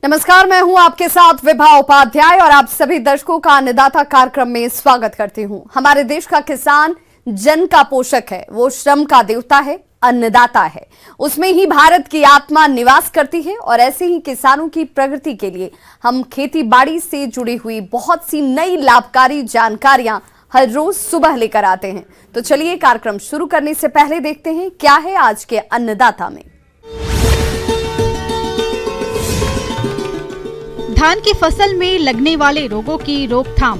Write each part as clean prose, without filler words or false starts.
नमस्कार, मैं हूं आपके साथ विभा उपाध्याय और आप सभी दर्शकों का अन्नदाता कार्यक्रम में स्वागत करती हूं। हमारे देश का किसान जन का पोषक है, वो श्रम का देवता है, अन्नदाता है। उसमें ही भारत की आत्मा निवास करती है और ऐसे ही किसानों की प्रगति के लिए हम खेती बाड़ी से जुड़ी हुई बहुत सी नई लाभकारी जानकारियां हर रोज सुबह लेकर आते हैं। तो चलिए कार्यक्रम शुरू करने से पहले देखते हैं क्या है आज के अन्नदाता में। धान की फसल में लगने वाले रोगों की रोकथाम।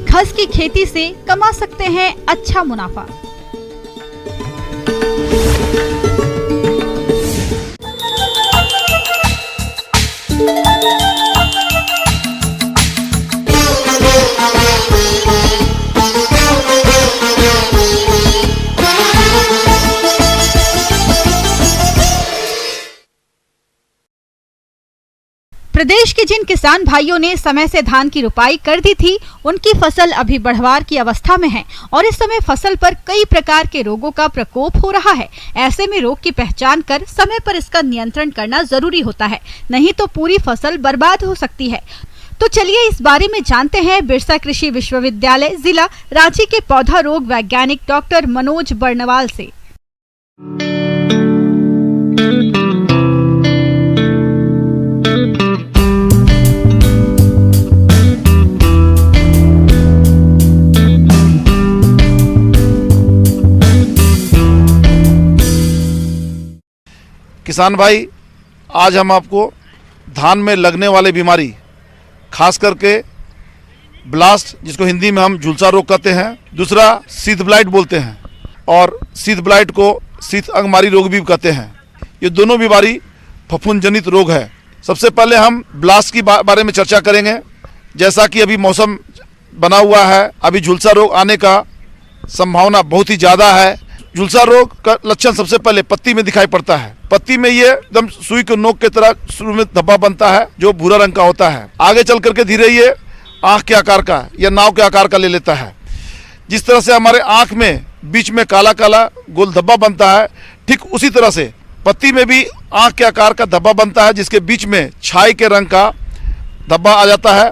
घास की खेती से कमा सकते हैं अच्छा मुनाफा। प्रदेश के जिन किसान भाइयों ने समय से धान की रुपाई कर दी थी, उनकी फसल अभी बढ़वार की अवस्था में है और इस समय फसल पर कई प्रकार के रोगों का प्रकोप हो रहा है। ऐसे में रोग की पहचान कर समय पर इसका नियंत्रण करना जरूरी होता है, नहीं तो पूरी फसल बर्बाद हो सकती है। तो चलिए इस बारे में जानते हैं बिरसा कृषि विश्वविद्यालय जिला रांची के पौधा रोग वैज्ञानिक डॉक्टर मनोज बर्नवाल से। किसान भाई, आज हम आपको धान में लगने वाले बीमारी, खास करके ब्लास्ट, जिसको हिंदी में हम झुलसा रोग कहते हैं, दूसरा शीत ब्लाइट बोलते हैं और शीत ब्लाइट को शीत अंगमारी रोग भी कहते हैं। ये दोनों बीमारी फफूंद जनित रोग है। सबसे पहले हम ब्लास्ट की बारे में चर्चा करेंगे। जैसा कि अभी मौसम बना हुआ है, अभी झुलसा रोग आने का संभावना बहुत ही ज़्यादा है। झुलसा रोग का लक्षण सबसे पहले पत्ती में दिखाई पड़ता है। पत्ती में ये एकदम सुई के नोक की तरह शुरू में धब्बा बनता है जो भूरा रंग का होता है। आगे चल करके धीरे ये आँख के आकार का या नाव के आकार का ले लेता है। जिस तरह से हमारे आँख में बीच में काला काला गोल धब्बा बनता है, ठीक उसी तरह से पत्ती में भी आँख के आकार का धब्बा बनता है, जिसके बीच में छाई के रंग का धब्बा आ जाता है।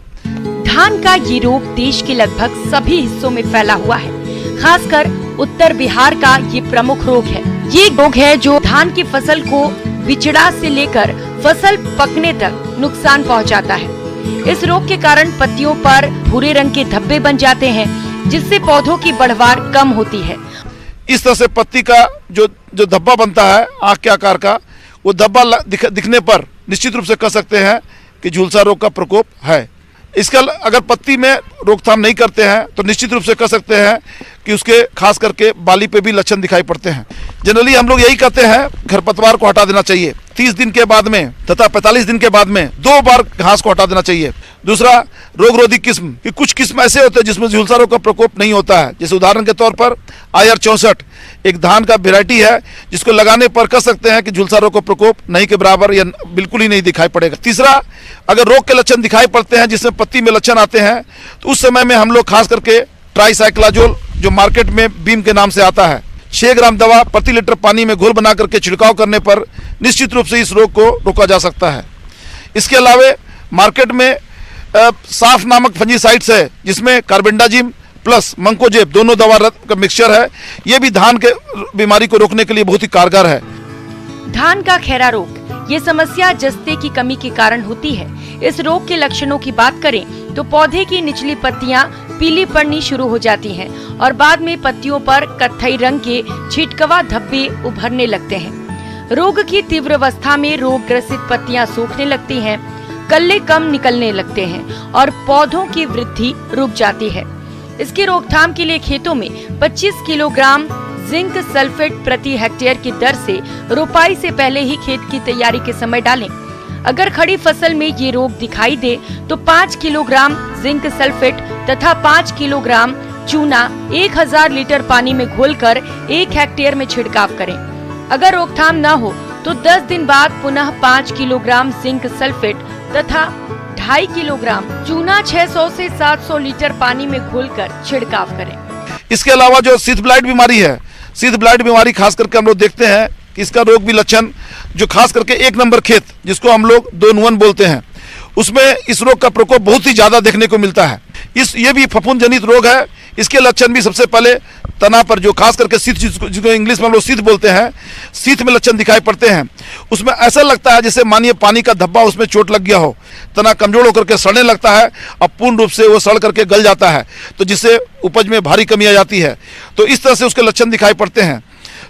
धान का ये रोग देश के लगभग सभी हिस्सों में फैला हुआ है। खासकर उत्तर बिहार का ये प्रमुख रोग है। ये रोग है जो धान की फसल को बिचड़ा से लेकर फसल पकने तक नुकसान पहुंचाता है। इस रोग के कारण पत्तियों पर भूरे रंग के धब्बे बन जाते हैं, जिससे पौधों की बढ़वार कम होती है। इस तरह से पत्ती का जो धब्बा बनता है आँख के आकार का, वो धब्बा दिखने पर निश्चित रूप से कह सकते हैं कि झुलसा रोग का प्रकोप है। इसका अगर पत्ती में रोकथाम नहीं करते हैं तो निश्चित रूप से कह सकते हैं कि उसके खास करके बाली पे भी लक्षण दिखाई पड़ते हैं। जनरली हम लोग यही कहते हैं खरपतवार को हटा देना चाहिए 30 दिन के बाद में तथा 45 दिन के बाद में 2 बार घास को हटा देना चाहिए। दूसरा, रोग रोधी किस्म, कि कुछ किस्म ऐसे होते हैं जिसमें झुलसा रोग का प्रकोप नहीं होता है। जैसे उदाहरण के तौर पर IR 64 एक धान का वेराइटी है, जिसको लगाने पर कह सकते हैं कि झुलसा रोग का प्रकोप नहीं के बराबर या बिल्कुल ही नहीं दिखाई पड़ेगा। तीसरा, अगर रोग के लक्षण दिखाई पड़ते हैं जिसमें पत्ती में लक्षण आते हैं, तो उस समय में हम लोग खास करके ट्राइसाइक्लाजोल, जो मार्केट में बीम के नाम से आता है, 6 ग्राम दवा प्रति लीटर पानी में घोल बना करके छिड़काव करने पर निश्चित रूप से इस रोग को रोका जा सकता है। इसके अलावा मार्केट में साफ नामक फंजीसाइड्स है, जिसमें कार्बेंडाजिम प्लस मंकोजेब दोनों दवा का मिक्सचर है। ये भी धान के बीमारी को रोकने के लिए बहुत ही कारगर है। धान का खैरा रोग, ये समस्या जस्ते की कमी के कारण होती है। इस रोग के लक्षणों की बात करें तो पौधे की निचली पत्तियां पीली पड़नी शुरू हो जाती हैं और बाद में पत्तियों पर कत्थई रंग के छिटकवा धब्बे उभरने लगते हैं। रोग की तीव्र अवस्था में रोग ग्रसित पत्तियां सूखने लगती हैं, कल्ले कम निकलने लगते हैं और पौधों की वृद्धि रुक जाती है। इसकी रोकथाम के लिए खेतों में 25 किलोग्राम जिंक सल्फेट प्रति हेक्टेयर की दर से रोपाई से पहले ही खेत की तैयारी के समय डालें। अगर खड़ी फसल में ये रोग दिखाई दे तो 5 किलोग्राम जिंक सल्फेट तथा 5 किलोग्राम चूना 1000 लीटर पानी में घोलकर 1 हेक्टेयर में छिड़काव करें। अगर रोकथाम न हो तो 10 दिन बाद पुनः 5 किलोग्राम जिंक सल्फेट तथा 2.5 किलोग्राम चूना 600 से 700 लीटर पानी में घोलकर छिड़काव करें। इसके अलावा जो शीत ब्लाइट बीमारी है, शीत ब्लाइट बीमारी खास करके हम लोग देखते हैं कि इसका रोग भी लक्षण जो खास करके 1 नंबर खेत जिसको हम लोग 2N1 बोलते हैं, उसमें इस रोग का प्रकोप बहुत ही ज़्यादा देखने को मिलता है। ये भी फफूंद जनित रोग है। इसके लक्षण भी सबसे पहले तना पर जो खास करके शीत जिसको इंग्लिश में हम लोग शीत बोलते हैं, शीत में लक्षण दिखाई पड़ते हैं। उसमें ऐसा लगता है जैसे मानिए पानी का धब्बा उसमें चोट लग गया हो, तना कमजोर होकर के सड़ने लगता है और पूर्ण रूप से वो सड़ करके गल जाता है, तो जिससे उपज में भारी कमी आ जाती है। तो इस तरह से उसके लक्षण दिखाई पड़ते हैं।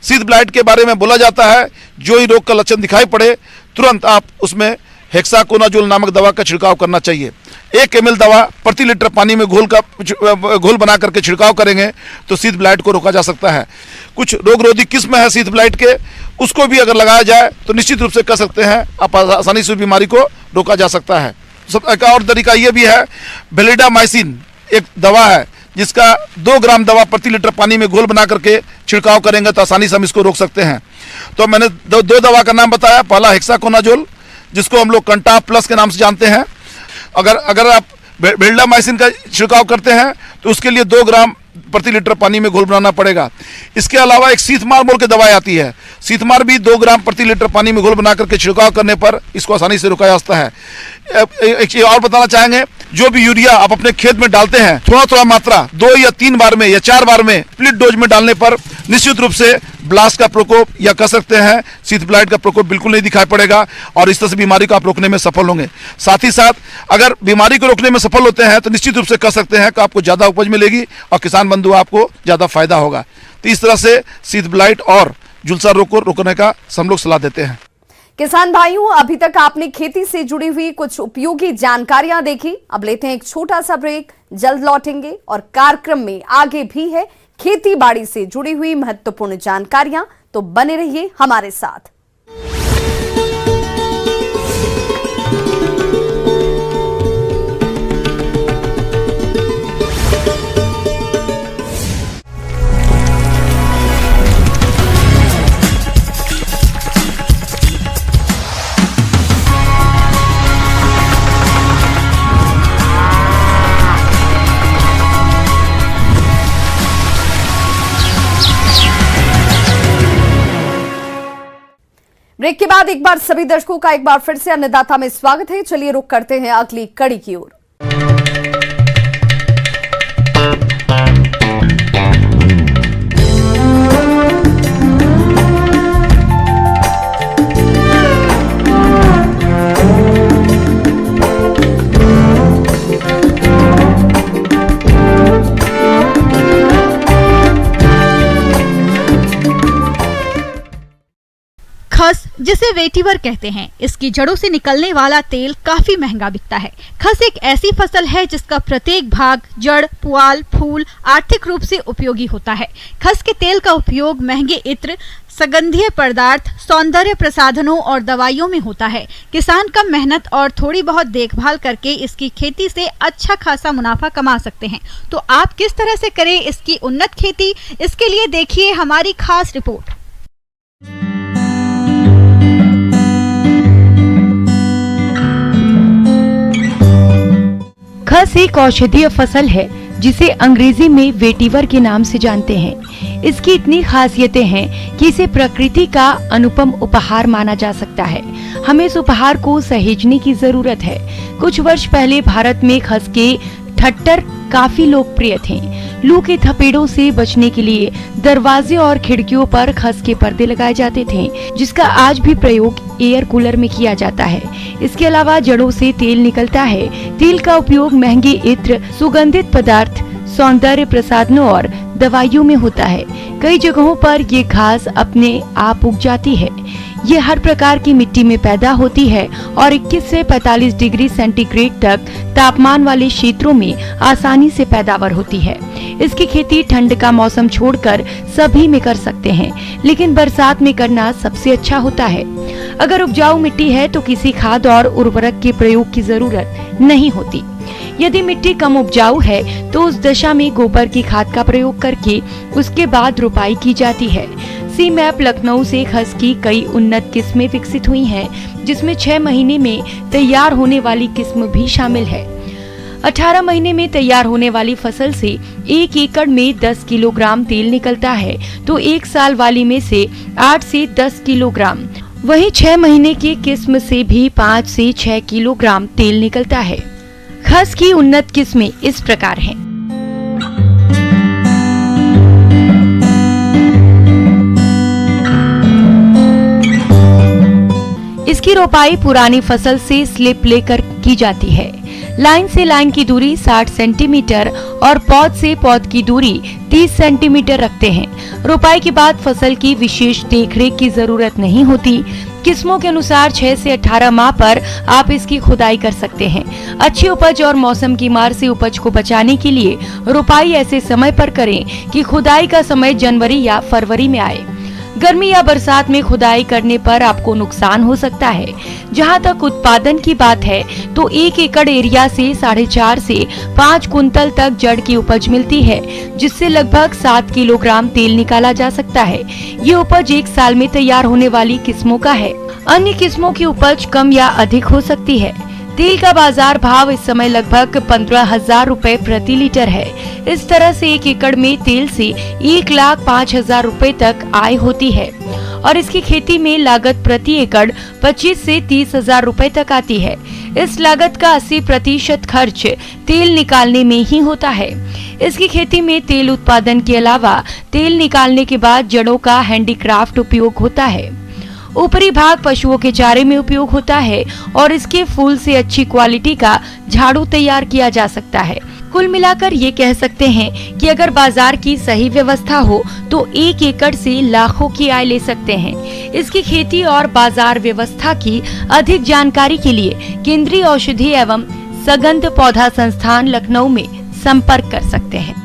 शीत ब्लाइट के बारे में बोला जाता है, जो ही रोग का लक्षण दिखाई पड़े तुरंत आप उसमें हेक्साकोनाजोल नामक दवा का छिड़काव करना चाहिए। 1 ml दवा प्रति लीटर पानी में घोल बना करके छिड़काव करेंगे तो शीत ब्लाइट को रोका जा सकता है। कुछ रोग रोधी किस्म है शीत ब्लाइट के, उसको भी अगर लगाया जाए तो निश्चित रूप से कर सकते हैं, आप आसानी से बीमारी को रोका जा सकता है। एक और तरीका ये भी है, वेलिडामाइसिन एक दवा है जिसका 2 ग्राम दवा प्रति लीटर पानी में घोल बना करके छिड़काव करेंगे तो आसानी से हम इसको रोक सकते हैं। तो मैंने दो दवा का नाम बताया, पहला हेक्साकोनाजोल जिसको हम लोग कंटाप प्लस के नाम से जानते हैं। अगर आप वेलिडामाइसिन का छिड़काव करते हैं तो उसके लिए 2 ग्राम प्रति लीटर पानी में घोल बनाना पड़ेगा। इसके अलावा एक सीथमार बोल के दवाई आती है, सीथमार भी 2 ग्राम प्रति लीटर पानी में घोल बना करके छिड़काव करने पर इसको आसानी से रोका जा सकता है। एक चीज और बताना चाहेंगे, जो भी यूरिया आप अपने खेत में डालते हैं थोड़ा मात्रा 2 या 3 बार में या 4 बार में स्प्लिट डोज में डालने पर निश्चित रूप से ब्लास्ट का प्रकोप या कह सकते हैं शीत ब्लाइट का प्रकोप बिल्कुल नहीं दिखाई पड़ेगा और इस तरह से बीमारी को आप रोकने में सफल होंगे। साथ ही साथ अगर बीमारी को रोकने में सफल होते हैं तो निश्चित रूप से कह सकते हैं कि आपको ज़्यादा उपज मिलेगी और किसान बंधु आपको ज़्यादा फायदा होगा। तो इस तरह से शीत ब्लाइट और झुलसा रोग को रोकने का हम लोग सलाह देते हैं। किसान भाइयों, अभी तक आपने खेती से जुड़ी हुई कुछ उपयोगी जानकारियां देखी। अब लेते हैं एक छोटा सा ब्रेक, जल्द लौटेंगे और कार्यक्रम में आगे भी है खेती बाड़ी से जुड़ी हुई महत्वपूर्ण जानकारियां, तो बने रहिए हमारे साथ। ब्रेक के बाद एक बार सभी दर्शकों का एक बार फिर से अन्नदाता में स्वागत है। चलिए रुक करते हैं अगली कड़ी की ओर। खस, जिसे वेटिवर कहते हैं, इसकी जड़ों से निकलने वाला तेल काफी महंगा बिकता है। खस एक ऐसी फसल है जिसका प्रत्येक भाग, जड़, पुआल, फूल आर्थिक रूप से उपयोगी होता है। खस के तेल का उपयोग महंगे इत्र, सुगंधीय पदार्थ, सौंदर्य प्रसाधनों और दवाइयों में होता है। किसान कम मेहनत और थोड़ी बहुत देखभाल करके इसकी खेती से अच्छा खासा मुनाफा कमा सकते हैं। तो आप किस तरह से करें इसकी उन्नत खेती, इसके लिए देखिए हमारी खास रिपोर्ट। खस एक औषधीय फसल है जिसे अंग्रेजी में वेटिवर के नाम से जानते हैं। इसकी इतनी खासियतें हैं कि इसे प्रकृति का अनुपम उपहार माना जा सकता है। हमें इस उपहार को सहेजने की जरूरत है। कुछ वर्ष पहले भारत में खस के ठट्टर काफी लोकप्रिय थे। लू के थपेड़ों से बचने के लिए दरवाजे और खिड़कियों पर खस के पर्दे लगाए जाते थे, जिसका आज भी प्रयोग एयर कूलर में किया जाता है। इसके अलावा जड़ों से तेल निकलता है। तेल का उपयोग महंगे इत्र, सुगंधित पदार्थ, सौंदर्य प्रसाधनों और दवाइयों में होता है। कई जगहों पर ये घास अपने आप उग जाती है। ये हर प्रकार की मिट्टी में पैदा होती है और 21 से 45 डिग्री सेंटीग्रेड तक तापमान वाले क्षेत्रों में आसानी से पैदावार होती है। इसकी खेती ठंड का मौसम छोड़कर सभी में कर सकते हैं, लेकिन बरसात में करना सबसे अच्छा होता है। अगर उपजाऊ मिट्टी है तो किसी खाद और उर्वरक के प्रयोग की जरूरत नहीं होती। यदि मिट्टी कम उपजाऊ है तो उस दशा में गोबर की खाद का प्रयोग करके उसके बाद रोपाई की जाती है। सी मैप लखनऊ से खस की कई उन्नत किस्में विकसित हुई हैं, जिसमें 6 महीने में तैयार होने वाली किस्म भी शामिल है। 18 महीने में तैयार होने वाली फसल से 1 एकड़ में 10 किलोग्राम तेल निकलता है, तो 1 साल वाली में से 8 से 10 किलोग्राम। वहीं 6 महीने की किस्म से भी 5 से 6 किलोग्राम तेल निकलता है। खस की उन्नत किस्में इस प्रकार हैं। इसकी रोपाई पुरानी फसल से स्लिप लेकर की जाती है। लाइन से लाइन की दूरी 60 सेंटीमीटर और पौध से पौध की दूरी 30 सेंटीमीटर रखते हैं। रोपाई के बाद फसल की विशेष देखरेख की जरूरत नहीं होती। किस्मों के अनुसार 6 से 18 माह पर आप इसकी खुदाई कर सकते हैं। अच्छी उपज और मौसम की मार से उपज को बचाने के लिए रोपाई ऐसे समय पर करें कि खुदाई का समय जनवरी या फरवरी में आए। गर्मी या बरसात में खुदाई करने पर आपको नुकसान हो सकता है। जहां तक उत्पादन की बात है तो 1 एकड़ एरिया से 4.5 से 5 कुंतल तक जड़ की उपज मिलती है, जिससे लगभग 7 किलोग्राम तेल निकाला जा सकता है। ये उपज 1 साल में तैयार होने वाली किस्मों का है। अन्य किस्मों की उपज कम या अधिक हो सकती है। तेल का बाजार भाव इस समय लगभग 15,000 रुपए प्रति लीटर है। इस तरह से 1 एकड़ में तेल से 1,05,000 रुपए तक आय होती है और इसकी खेती में लागत प्रति एकड़ 25 से 30,000 रुपए तक आती है। इस लागत का 80% खर्च तेल निकालने में ही होता है। इसकी खेती में तेल उत्पादन के अलावा तेल निकालने के बाद जड़ों का हैंडीक्राफ्ट उपयोग होता है। ऊपरी भाग पशुओं के चारे में उपयोग होता है और इसके फूल से अच्छी क्वालिटी का झाड़ू तैयार किया जा सकता है। कुल मिलाकर ये कह सकते हैं कि अगर बाजार की सही व्यवस्था हो तो 1 एकड़ से लाखों की आय ले सकते हैं। इसकी खेती और बाजार व्यवस्था की अधिक जानकारी के लिए केंद्रीय औषधि एवं सगंध पौधा संस्थान लखनऊ में संपर्क कर सकते हैं।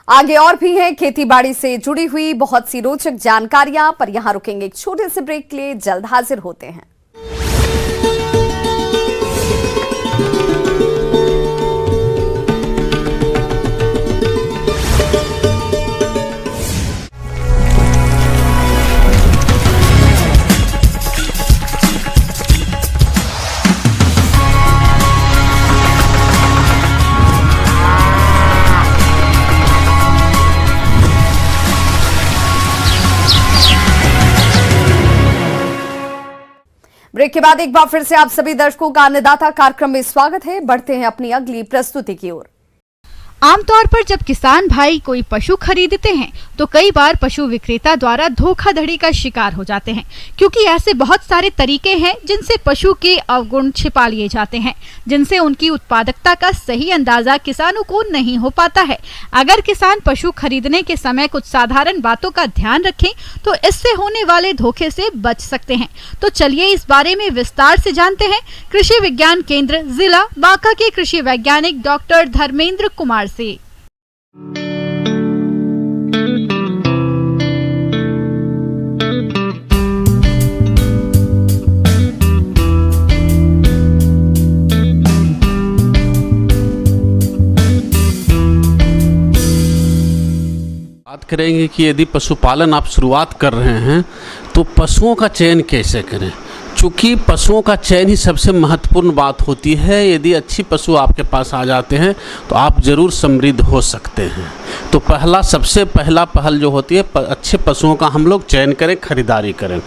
आगे और भी हैं खेती बाड़ी से जुड़ी हुई बहुत सी रोचक जानकारियां, पर यहां रुकेंगे एक छोटे से ब्रेक के लिए। जल्द हाजिर होते हैं। ब्रेक के बाद एक बार फिर से आप सभी दर्शकों का अन्नदाता कार्यक्रम में स्वागत है। बढ़ते हैं अपनी अगली प्रस्तुति की ओर। आमतौर पर जब किसान भाई कोई पशु खरीदते हैं तो कई बार पशु विक्रेता द्वारा धोखाधड़ी का शिकार हो जाते हैं, क्योंकि ऐसे बहुत सारे तरीके हैं जिनसे पशु के अवगुण छिपा लिए जाते हैं, जिनसे उनकी उत्पादकता का सही अंदाजा किसानों को नहीं हो पाता है। अगर किसान पशु खरीदने के समय कुछ साधारण बातों का ध्यान रखें तो इससे होने वाले धोखे से बच सकते हैं। तो चलिए इस बारे में विस्तार से जानते हैं कृषि विज्ञान केंद्र जिला बांका के कृषि वैज्ञानिक डॉक्टर धर्मेंद्र कुमार से। बात करेंगे कि यदि पशुपालन आप शुरुआत कर रहे हैं तो पशुओं का चयन कैसे करें, चूँकि पशुओं का चयन ही सबसे महत्वपूर्ण बात होती है। यदि अच्छी पशु आपके पास आ जाते हैं तो आप ज़रूर समृद्ध हो सकते हैं। तो सबसे पहला पहल जो होती है अच्छे पशुओं का हम लोग चयन करें, खरीदारी करें।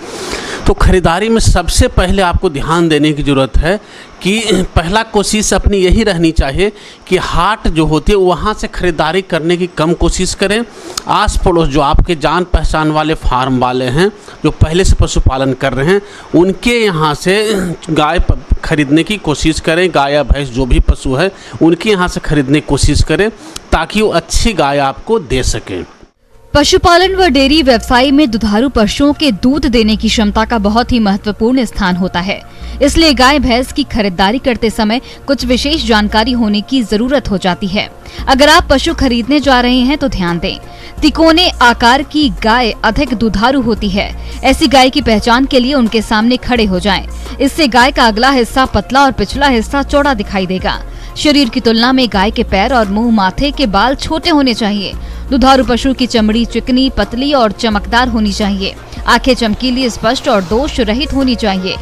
तो खरीदारी में सबसे पहले आपको ध्यान देने की ज़रूरत है कि पहला कोशिश अपनी यही रहनी चाहिए कि हाट जो होती है वहाँ से ख़रीदारी करने की कम कोशिश करें। आस पड़ोस जो आपके जान पहचान वाले फार्म वाले हैं जो पहले से पशुपालन कर रहे हैं उनके यहाँ से गाय खरीदने की कोशिश करें। गाय या भैंस जो भी पशु है उनके यहाँ से खरीदने की कोशिश करें ताकि वो अच्छी गाय आपको दे सकें। पशुपालन व डेयरी व्यवसाय में दुधारू पशुओं के दूध देने की क्षमता का बहुत ही महत्वपूर्ण स्थान होता है। इसलिए गाय भैंस की खरीदारी करते समय कुछ विशेष जानकारी होने की जरूरत हो जाती है। अगर आप पशु खरीदने जा रहे हैं तो ध्यान दें, तिकोने आकार की गाय अधिक दुधारू होती है। ऐसी गाय की पहचान के लिए उनके सामने खड़े हो जाएं। इससे गाय का अगला हिस्सा पतला और पिछला हिस्सा चौड़ा दिखाई देगा। शरीर की तुलना में गाय के पैर और मुंह माथे के बाल छोटे होने चाहिए। दुधारू पशु की चमड़ी चिकनी, पतली और चमकदार होनी चाहिए। आंखें चमकीली, स्पष्ट और दोष रहित होनी चाहिए।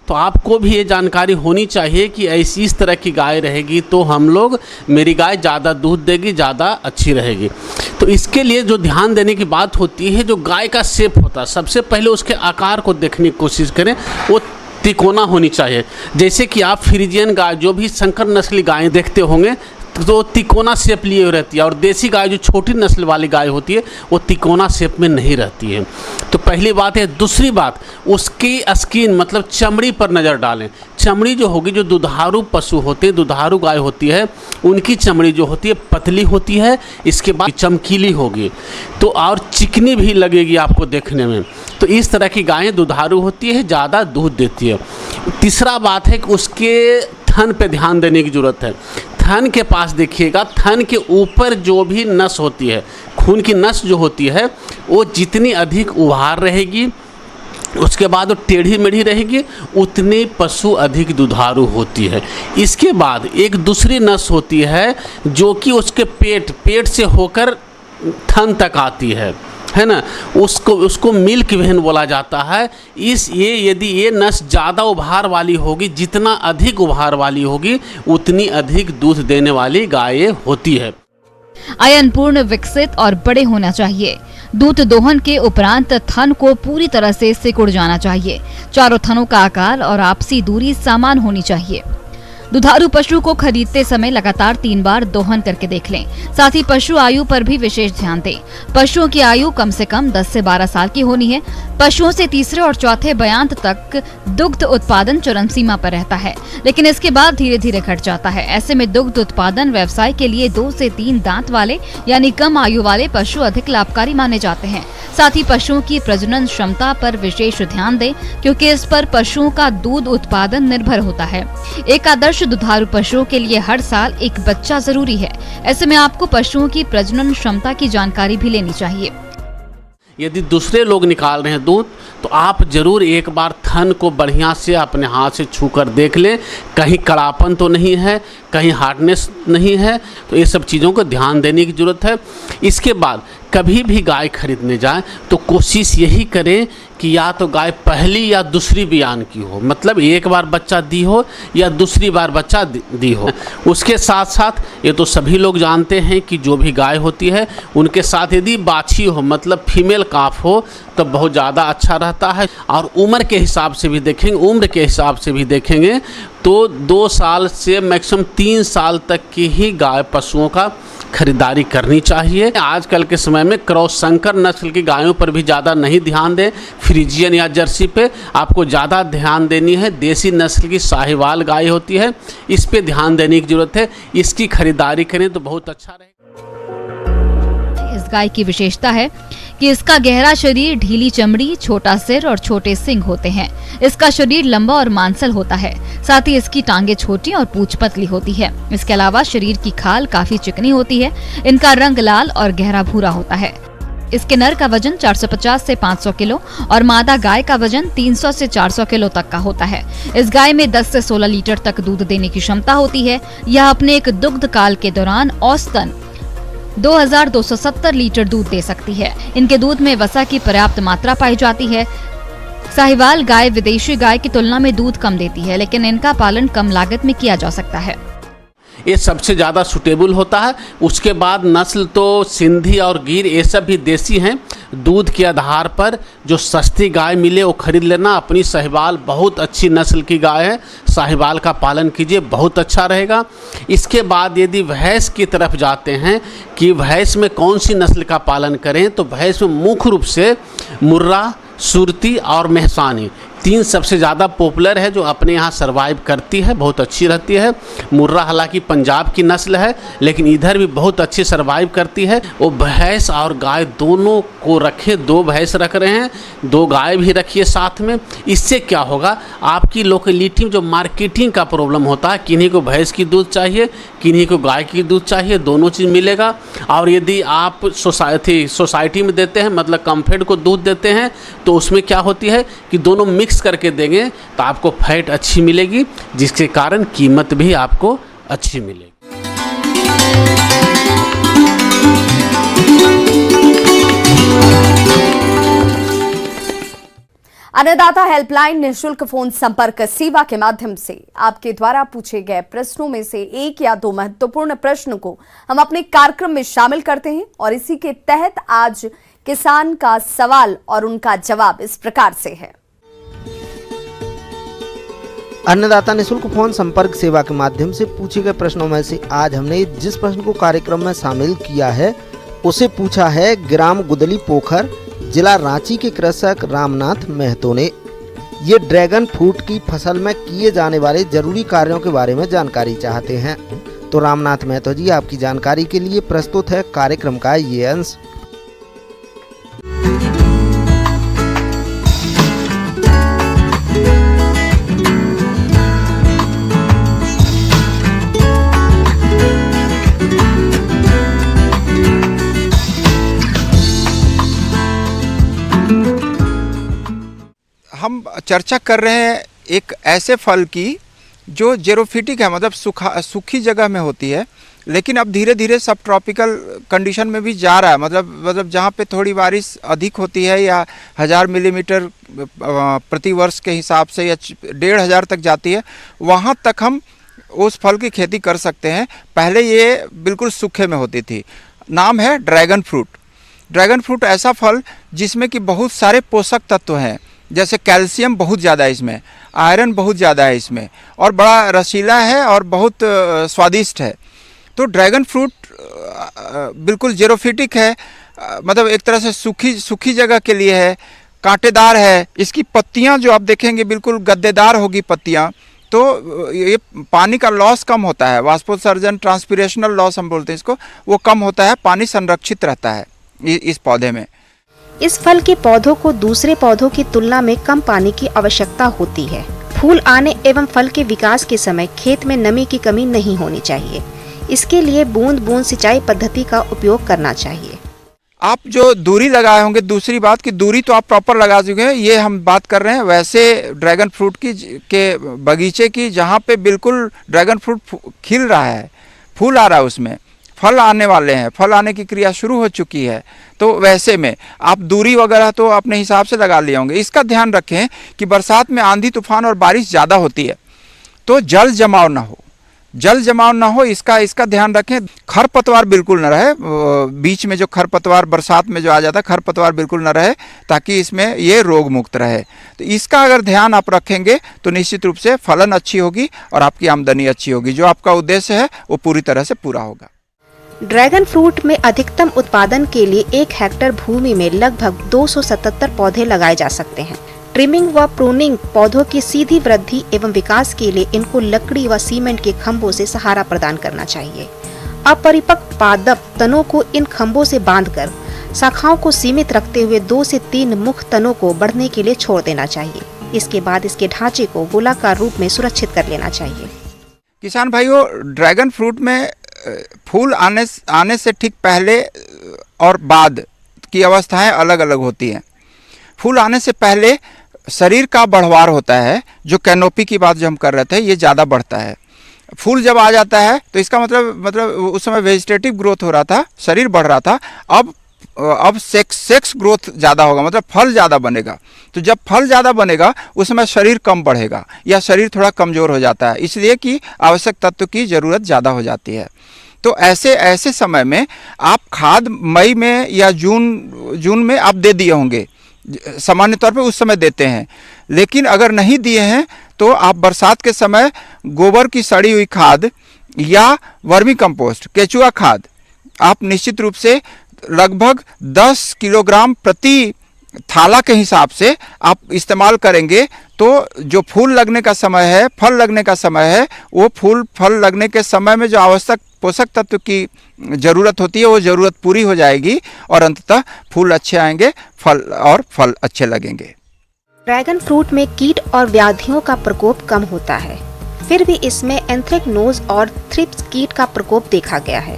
तो आपको भी ये जानकारी होनी चाहिए कि ऐसी इस तरह की गाय रहेगी तो हम लोग मेरी गाय ज़्यादा दूध देगी, ज़्यादा अच्छी रहेगी। तो इसके लिए जो ध्यान देने की बात होती है, जो गाय का शेप होता है, सबसे पहले उसके आकार को देखने की कोशिश करें। वो तिकोना होनी चाहिए। जैसे कि आप फ्रीजियन गाय, जो भी संकर नस्ली गायें देखते होंगे तो तिकोना शेप लिए हुए रहती है, और देसी गाय जो छोटी नस्ल वाली गाय होती है वो तिकोना शेप में नहीं रहती है। तो पहली बात है। दूसरी बात, उसकी स्किन मतलब चमड़ी पर नज़र डालें। चमड़ी जो होगी, जो दुधारू पशु होते हैं, दुधारू गाय होती है, उनकी चमड़ी जो होती है पतली होती है, इसके बाद चमकीली होगी तो और चिकनी भी लगेगी आपको देखने में। तो इस तरह की गायें दुधारू होती है, ज़्यादा दूध देती है। तीसरा बात है कि उसके थन पे ध्यान देने की ज़रूरत है। थन के पास देखिएगा, थन के ऊपर जो भी नस होती है, खून की नस जो होती है, वो जितनी अधिक उभार रहेगी, उसके बाद वो टेढ़ी मेढ़ी रहेगी, उतनी पशु अधिक दुधारू होती है। इसके बाद एक दूसरी नस होती है जो कि उसके पेट से होकर थन तक आती है ना, उसको मिल्क वेन बोला जाता है। यदि ये नस ज़्यादा उभार वाली होगी, जितना अधिक उभार वाली होगी, उतनी अधिक दूध देने वाली गाय होती है। आयन पूर्ण, विकसित और बड़े होना चाहिए। दूध दोहन के उपरांत थन को पूरी तरह से सिकुड़ जाना चाहिए। चारों थनों का आकार और आपसी दूरी समान होनी चाहिए। दुधारू पशु को खरीदते समय लगातार 3 बार दोहन करके देख लें। साथ ही पशु आयु पर भी विशेष ध्यान दें। पशुओं की आयु कम से कम 10 से 12 साल की होनी है। पशुओं से तीसरे और चौथे बयांत तक दुग्ध उत्पादन चरम सीमा पर रहता है, लेकिन इसके बाद धीरे धीरे घट जाता है। ऐसे में दुग्ध उत्पादन व्यवसाय के लिए 2 से 3 दांत वाले यानी कम आयु वाले पशु अधिक लाभकारी माने जाते हैं। साथ ही पशुओं की प्रजनन क्षमता पर विशेष ध्यान दें, क्योंकि इस पर पशुओं का दूध उत्पादन निर्भर होता है। एक आदर्श दुधारू पशुओं के लिए हर साल एक बच्चा जरूरी है। ऐसे में आपको पशुओं की प्रजनन क्षमता की जानकारी भी लेनी चाहिए। यदि दूसरे लोग निकाल रहे हैं दूध तो आप जरूर एक बार थन को बढ़िया से अपने हाथ से छूकर देख लें, कहीं कड़ापन तो नहीं है, कहीं हार्डनेस नहीं है। तो ये सब चीज़ों को ध्यान देने की ज़रूरत है। इसके बाद कभी भी गाय खरीदने जाएं तो कोशिश यही करें कि या तो गाय पहली या दूसरी बियान की हो, मतलब एक बार बच्चा दी हो या दूसरी बार बच्चा दी हो। उसके साथ साथ ये तो सभी लोग जानते हैं कि जो भी गाय होती है उनके साथ यदि बाछी हो, मतलब फीमेल काफ हो, तो बहुत ज़्यादा अच्छा रहता है। और उम्र के हिसाब से भी देखेंगे तो 2 साल से मैक्सिमम 3 साल तक की ही गाय पशुओं का खरीदारी करनी चाहिए। आजकल के समय में क्रॉस संकर नस्ल की गायों पर भी ज़्यादा नहीं ध्यान दें, फ्रीजियन या जर्सी पे आपको ज़्यादा ध्यान देनी है। देसी नस्ल की साहिवाल गाय होती है, इस पे ध्यान देने की ज़रूरत है। इसकी खरीदारी करें तो बहुत अच्छा रहेगा। इस गाय की विशेषता है कि इसका गहरा शरीर, ढीली चमड़ी, छोटा सिर और छोटे सींग होते हैं। इसका शरीर लंबा और मांसल होता है। साथ ही इसकी टांगे छोटी और पूंछ पतली होती है। इसके अलावा शरीर की खाल काफी चिकनी होती है। इनका रंग लाल और गहरा भूरा होता है। इसके नर का वजन 450 से 500 किलो और मादा गाय का वजन 300 से 400 किलो तक का होता है। इस गाय में 10 से 16 लीटर तक दूध देने की क्षमता होती है। यह अपने एक दुग्ध काल के दौरान औसतन 2270 लीटर दूध दे सकती है। इनके दूध में वसा की पर्याप्त मात्रा पाई जाती है। साहिवाल गाय विदेशी गाय की तुलना में दूध कम देती है, लेकिन इनका पालन कम लागत में किया जा सकता है। ये सबसे ज़्यादा सूटेबल होता है। उसके बाद नस्ल तो सिंधी और गिर ये सब भी देसी हैं। दूध के आधार पर जो सस्ती गाय मिले वो खरीद लेना। अपनी साहिवाल बहुत अच्छी नस्ल की गाय है, साहिवाल का पालन कीजिए, बहुत अच्छा रहेगा। इसके बाद यदि भैंस की तरफ जाते हैं कि भैंस में कौन सी नस्ल का पालन करें, तो भैंस में मुख्य रूप से मुर्रा, सुरती और मेहसानी 3 सबसे ज़्यादा पॉपुलर है, जो अपने यहाँ सरवाइव करती है, बहुत अच्छी रहती है। मुर्रा हालांकि पंजाब की नस्ल है, लेकिन इधर भी बहुत अच्छी सरवाइव करती है। वो भैंस और गाय दोनों को रखे, 2 भैंस रख रहे हैं, 2 गाय भी रखिए साथ में। इससे क्या होगा, आपकी लोकेलिटी में जो मार्केटिंग का प्रॉब्लम होता है, किन्हीं को भैंस की दूध चाहिए, किन्हीं को गाय की दूध चाहिए, दोनों चीज़ मिलेगा। और यदि आप सोसाइटी में देते हैं, मतलब कम्फर्ट को दूध देते हैं, तो उसमें क्या होती है कि दोनों मिक्स करके देंगे तो आपको फैट अच्छी मिलेगी, जिसके कारण कीमत भी आपको अच्छी मिलेगी। अन्नदाता हेल्पलाइन निःशुल्क फोन संपर्क सेवा के माध्यम से आपके द्वारा पूछे गए प्रश्नों में से एक या दो महत्वपूर्ण प्रश्न को हम अपने कार्यक्रम में शामिल करते हैं और इसी के तहत आज किसान का सवाल और उनका जवाब इस प्रकार से है। अन्नदाता निःशुल्क फोन संपर्क सेवा के माध्यम से पूछे गए प्रश्नों में से आज हमने जिस प्रश्न को कार्यक्रम में शामिल किया है उसे पूछा है ग्राम गुदली पोखर, जिला रांची के कृषक रामनाथ महतो ने। ये ड्रैगन फ्रूट की फसल में किए जाने वाले जरूरी कार्यों के बारे में जानकारी चाहते हैं। तो रामनाथ महतो जी, आपकी जानकारी के लिए प्रस्तुत है कार्यक्रम का ये अंश। हम चर्चा कर रहे हैं एक ऐसे फल की जो जेरोफिटिक है, मतलब सूखी जगह में होती है, लेकिन अब धीरे धीरे सब ट्रॉपिकल कंडीशन में भी जा रहा है। मतलब जहाँ पे थोड़ी बारिश अधिक होती है या 1000 मिलीमीटर प्रति वर्ष के हिसाब से या 1500 तक जाती है, वहाँ तक हम उस फल की खेती कर सकते हैं। पहले ये बिल्कुल सूखे में होती थी। नाम है ड्रैगन फ्रूट। ड्रैगन फ्रूट ऐसा फल जिसमें कि बहुत सारे पोषक तत्व हैं, जैसे कैल्शियम बहुत ज़्यादा है इसमें, आयरन बहुत ज़्यादा है इसमें, और बड़ा रसीला है और बहुत स्वादिष्ट है। तो ड्रैगन फ्रूट बिल्कुल जेरोफिटिक है, मतलब एक तरह से सूखी जगह के लिए है, कांटेदार है। इसकी पत्तियां जो आप देखेंगे बिल्कुल गद्देदार होगी पत्तियां, तो ये पानी का लॉस कम होता है, वाष्पोत्सर्जन ट्रांसपिरेशनल लॉस हम बोलते हैं इसको, वो कम होता है, पानी संरक्षित रहता है इस पौधे में। इस फल के पौधों को दूसरे पौधों की तुलना में कम पानी की आवश्यकता होती है। फूल आने एवं फल के विकास के समय खेत में नमी की कमी नहीं होनी चाहिए। इसके लिए बूंद बूंद सिंचाई पद्धति का उपयोग करना चाहिए। आप जो दूरी लगाए होंगे, दूसरी बात की दूरी तो आप प्रॉपर लगा चुके हैं, ये हम बात कर रहे हैं वैसे ड्रैगन फ्रूट की के बगीचे की, जहाँ पे बिल्कुल ड्रैगन फ्रूट खिल रहा है, फूल आ रहा है, उसमें फल आने वाले हैं, फल आने की क्रिया शुरू हो चुकी है। तो वैसे में आप दूरी वगैरह तो अपने हिसाब से लगा लिए होंगे। इसका ध्यान रखें कि बरसात में आंधी तूफान और बारिश ज़्यादा होती है, तो जल जमाव ना हो, इसका ध्यान रखें। खरपतवार बिल्कुल न रहे, बीच में जो खरपतवार बरसात में जो आ जाता है, खरपतवार बिल्कुल न रहे, ताकि इसमें ये रोग मुक्त रहे। तो इसका अगर ध्यान आप रखेंगे तो निश्चित रूप से फलन अच्छी होगी और आपकी आमदनी अच्छी होगी। जो आपका उद्देश्य है वो पूरी तरह से पूरा होगा। ड्रैगन फ्रूट में अधिकतम उत्पादन के लिए 1 हेक्टेयर भूमि में लगभग 277 पौधे लगाए जा सकते हैं। ट्रिमिंग व प्रूनिंग पौधों की सीधी वृद्धि एवं विकास के लिए इनको लकड़ी व सीमेंट के खंभों से सहारा प्रदान करना चाहिए। अपरिपक्व पादप तनों को इन खंभों से बांधकर शाखाओं को सीमित रखते हुए 2 से 3 मुख्य तनों को बढ़ने के लिए छोड़ देना चाहिए। इसके बाद इसके ढांचे को गोलाकार रूप में सुरक्षित कर लेना चाहिए। किसान भाइयों, ड्रैगन फ्रूट में फूल आने से ठीक पहले और बाद की अवस्थाएं अलग अलग होती हैं। फूल आने से पहले शरीर का बढ़वार होता है, जो कैनोपी की बात जो हम कर रहे थे, ये ज़्यादा बढ़ता है। फूल जब आ जाता है तो इसका मतलब उस समय वेजिटेटिव ग्रोथ हो रहा था, शरीर बढ़ रहा था। अब सेक्स ग्रोथ ज़्यादा होगा, मतलब फल ज़्यादा बनेगा। तो जब फल ज़्यादा बनेगा उस समय शरीर कम बढ़ेगा या शरीर थोड़ा कमज़ोर हो जाता है, इसलिए कि आवश्यक तत्व की ज़रूरत ज़्यादा हो जाती है। तो ऐसे समय में आप खाद मई में या जून में आप दे दिए होंगे, सामान्य तौर पे उस समय देते हैं। लेकिन अगर नहीं दिए हैं तो आप बरसात के समय गोबर की सड़ी हुई खाद या वर्मी कंपोस्ट, केचुआ खाद आप निश्चित रूप से लगभग 10 किलोग्राम प्रति थाला के हिसाब से आप इस्तेमाल करेंगे, तो जो फूल लगने का समय है, फल लगने का समय है, वो फल लगने के समय में जो आवश्यक पोषक तत्व की ज़रूरत होती है वो ज़रूरत पूरी हो जाएगी और अंततः फूल अच्छे आएंगे, फल अच्छे लगेंगे। ड्रैगन फ्रूट में कीट और व्याधियों का प्रकोप कम होता है, फिर भी इसमें एंथ्रेक्नोज और थ्रिप्स कीट का प्रकोप देखा गया है।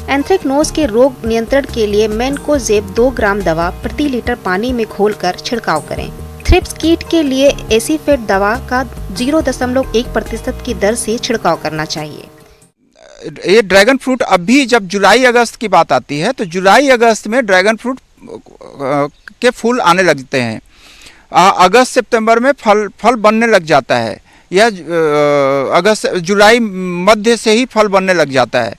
एंथ्रेक्नोज के रोग नियंत्रण के लिए मैनकोजेब 2 ग्राम दवा प्रति लीटर पानी में घोलकर छिड़काव करें। थ्रिप्स कीट के लिए एसीफेट दवा का 0.1% की दर से छिड़काव करना चाहिए। ये ड्रैगन फ्रूट अभी जब जुलाई अगस्त की बात आती है तो जुलाई अगस्त में ड्रैगन फ्रूट के फूल आने लगते हैं। अगस्त सितंबर में फल बनने लग जाता है, या अगस्त जुलाई मध्य से ही फल बनने लग जाता है।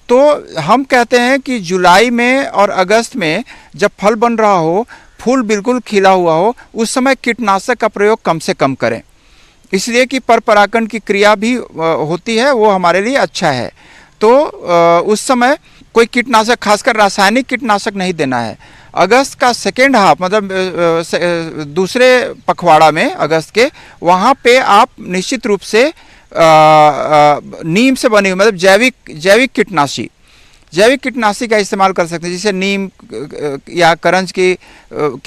तो हम कहते हैं कि जुलाई में और अगस्त में जब फल बन रहा हो, फूल बिल्कुल खिला हुआ हो, उस समय कीटनाशक का प्रयोग कम से कम करें, इसलिए कि पर परागण की क्रिया भी होती है, वो हमारे लिए अच्छा है। तो उस समय कोई कीटनाशक, खासकर रासायनिक कीटनाशक नहीं देना है। अगस्त का सेकेंड हाफ, मतलब दूसरे पखवाड़ा में अगस्त के, वहाँ पे आप निश्चित रूप से नीम से बनी हुई, मतलब जैविक कीटनाशी का इस्तेमाल कर सकते हैं, जैसे नीम या करंज के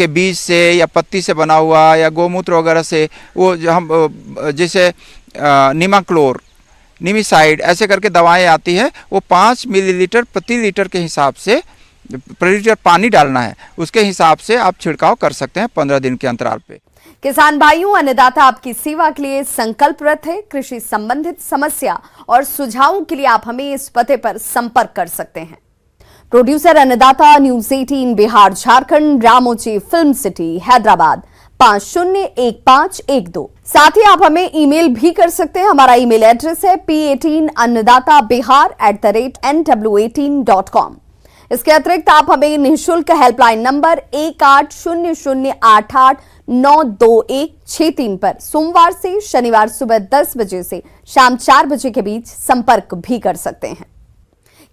बीज से या पत्ती से बना हुआ, या गौमूत्र वगैरह से, वो हम जैसे निमाक्लोर, निमिसाइड, ऐसे करके दवाएं आती है, वो 5 मिलीलीटर प्रति लीटर के हिसाब से, प्रति लीटर पानी डालना है, उसके हिसाब से आप छिड़काव कर सकते हैं 15 दिन के अंतराल पे। किसान भाइयों, अन्नदाता आपकी सेवा के लिए संकल्परत है। कृषि संबंधित समस्या और सुझावों के लिए आप हमें इस पते पर संपर्क कर सकते हैं। Producer Annadata, news 18 Bihar Jharkhand, Ramoji film city Hyderabad 501512। साथ ही आप हमें ईमेल भी कर सकते हैं। हमारा ईमेल एड्रेस है p18annadatabihar@nw18.com। इसके अतिरिक्त आप हमें निःशुल्क हेल्पलाइन नंबर 180088922163 पर सोमवार से शनिवार सुबह 10 बजे से शाम 4 बजे के बीच संपर्क भी कर सकते हैं।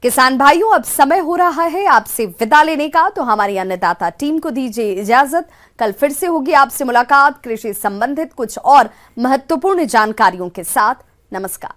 किसान भाइयों, अब समय हो रहा है आपसे विदा लेने का, तो हमारी अन्नदाता टीम को दीजिए इजाजत। कल फिर से होगी आपसे मुलाकात कृषि संबंधित कुछ और महत्वपूर्ण जानकारियों के साथ। नमस्कार।